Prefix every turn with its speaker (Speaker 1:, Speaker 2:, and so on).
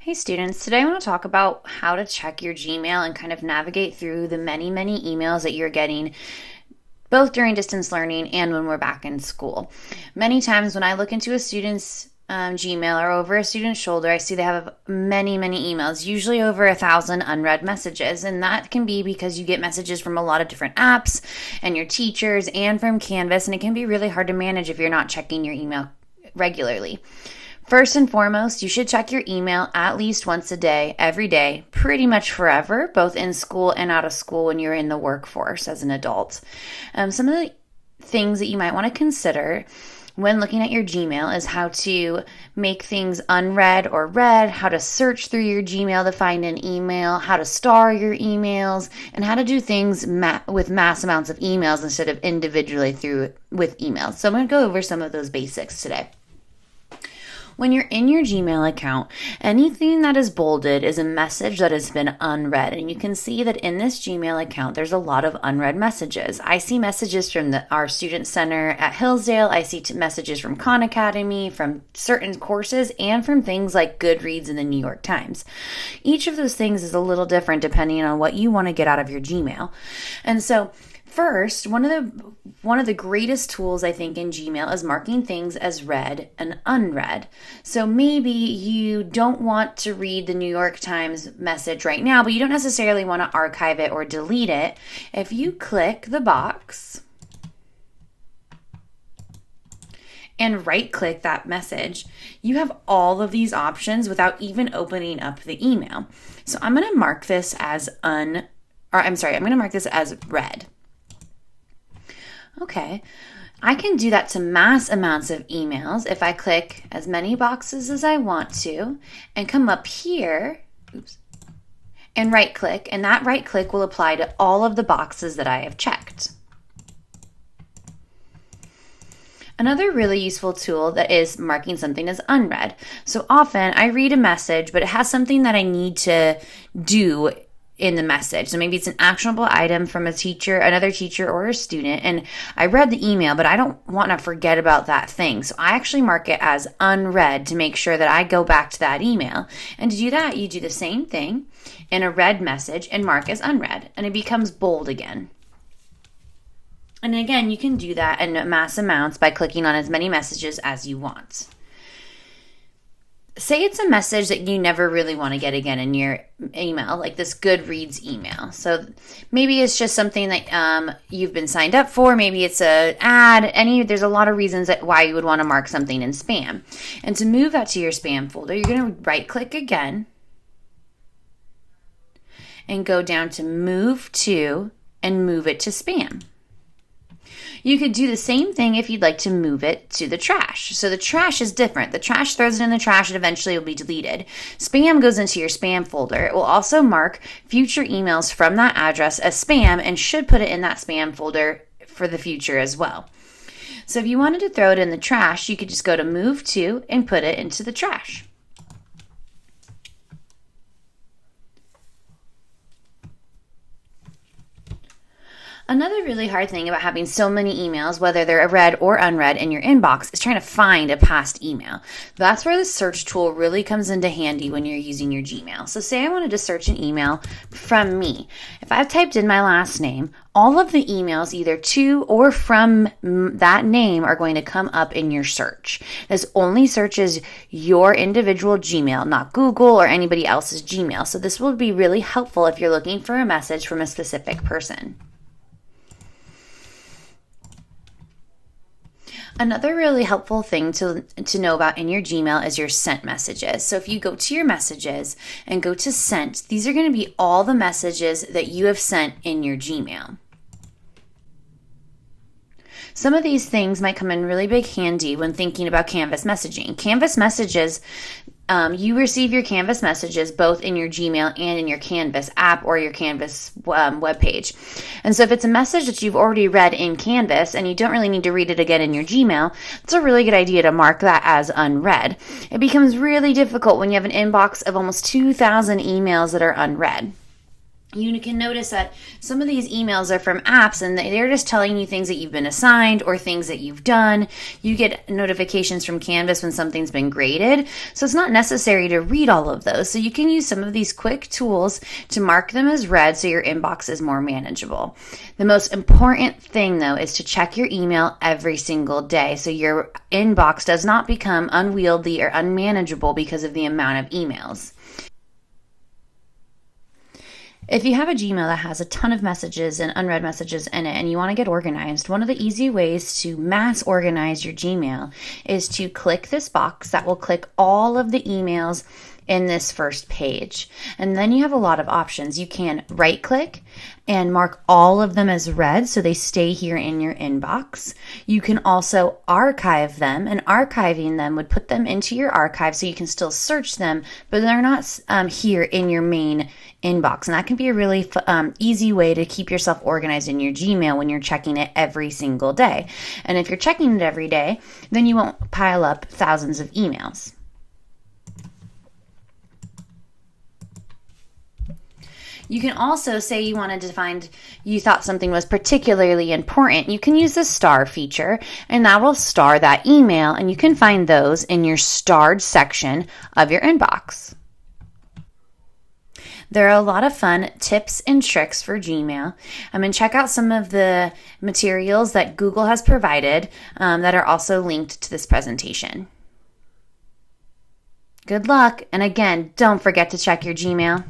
Speaker 1: Hey students, today I want to talk about how to check your Gmail and kind of navigate through the many emails that you're getting both during distance learning and when we're back in school. Many times when I look into a student's Gmail or over a student's shoulder, I see they have many emails, usually over 1,000 unread messages. And that can be because you get messages from a lot of different apps and your teachers and from Canvas. And it can be really hard to manage if you're not checking your email regularly. First and foremost, you should check your email at least once a day, every day, pretty much forever, both in school and out of school when you're in the workforce as an adult. Some of the things that you might want to consider when looking at your Gmail is how to make things unread or read, how to search through your Gmail to find an email, how to star your emails, and how to do things with mass amounts of emails instead of individually with emails. So I'm going to go over some of those basics today. When you're in your Gmail account, anything that is bolded is a message that has been unread. And you can see that in this Gmail account, there's a lot of unread messages. I see messages from our Student Center at Hillsdale. I see messages from Khan Academy, from certain courses, and from things like Goodreads and the New York Times. Each of those things is a little different depending on what you want to get out of your Gmail. And so first, one of the greatest tools I think in Gmail is marking things as read and unread. So maybe you don't want to read the New York Times message right now, but you don't necessarily want to archive it or delete it. If you click the box and right-click that message, you have all of these options without even opening up the email. So I'm going to mark this as I'm going to mark this as read. Okay, I can do that to mass amounts of emails if I click as many boxes as I want to and come up here, and right click, and that right click will apply to all of the boxes that I have checked. Another really useful tool that is marking something as unread. So often I read a message, but it has something that I need to do in the message. So maybe it's an actionable item from a teacher, another teacher, or a student, and I read the email, but I don't want to forget about that thing. So I actually mark it as unread to make sure that I go back to that email. And to do that, you do the same thing in a read message and mark as unread, and it becomes bold again. And again, you can do that in mass amounts by clicking on as many messages as you want. Say it's a message that you never really want to get again in your email, like this Goodreads email. So maybe it's just something that you've been signed up for. Maybe it's an ad. There's a lot of reasons why you would want to mark something in spam. And to move that to your spam folder, you're going to right-click again and go down to Move To and move it to spam. You could do the same thing if you'd like to move it to the trash. So the trash is different. The trash throws it in the trash and eventually will be deleted. Spam goes into your spam folder. It will also mark future emails from that address as spam and should put it in that spam folder for the future as well. So if you wanted to throw it in the trash, you could just go to Move To and put it into the trash. Another really hard thing about having so many emails, whether they're read or unread in your inbox, is trying to find a past email. That's where the search tool really comes into handy when you're using your Gmail. So say I wanted to search an email from me. If I've typed in my last name, all of the emails either to or from that name are going to come up in your search. This only searches your individual Gmail, not Google or anybody else's Gmail. So this will be really helpful if you're looking for a message from a specific person. Another really helpful thing to know about in your Gmail is your sent messages. So if you go to your messages and go to sent, these are going to be all the messages that you have sent in your Gmail. Some of these things might come in really big handy when thinking about Canvas messaging. Canvas messages, you receive your Canvas messages both in your Gmail and in your Canvas app or your Canvas webpage. And so if it's a message that you've already read in Canvas and you don't really need to read it again in your Gmail, it's a really good idea to mark that as unread. It becomes really difficult when you have an inbox of almost 2,000 emails that are unread. You can notice that some of these emails are from apps and they're just telling you things that you've been assigned or things that you've done. You get notifications from Canvas when something's been graded. So it's not necessary to read all of those. So you can use some of these quick tools to mark them as read so your inbox is more manageable. The most important thing, though, is to check your email every single day so your inbox does not become unwieldy or unmanageable because of the amount of emails. If you have a Gmail that has a ton of messages and unread messages in it and you want to get organized, one of the easy ways to mass organize your Gmail is to click this box that will click all of the emails in this first page. And then you have a lot of options. You can right click and mark all of them as read so they stay here in your inbox. You can also archive them, and archiving them would put them into your archive so you can still search them, but they're not here in your main inbox. And that can be a really easy way to keep yourself organized in your Gmail when you're checking it every single day. And if you're checking it every day, then you won't pile up thousands of emails. You can also say you wanted to find, you thought something was particularly important. You can use the star feature and that will star that email, and you can find those in your starred section of your inbox. There are a lot of fun tips and tricks for Gmail. And check out some of the materials that Google has provided that are also linked to this presentation. Good luck, and again, don't forget to check your Gmail.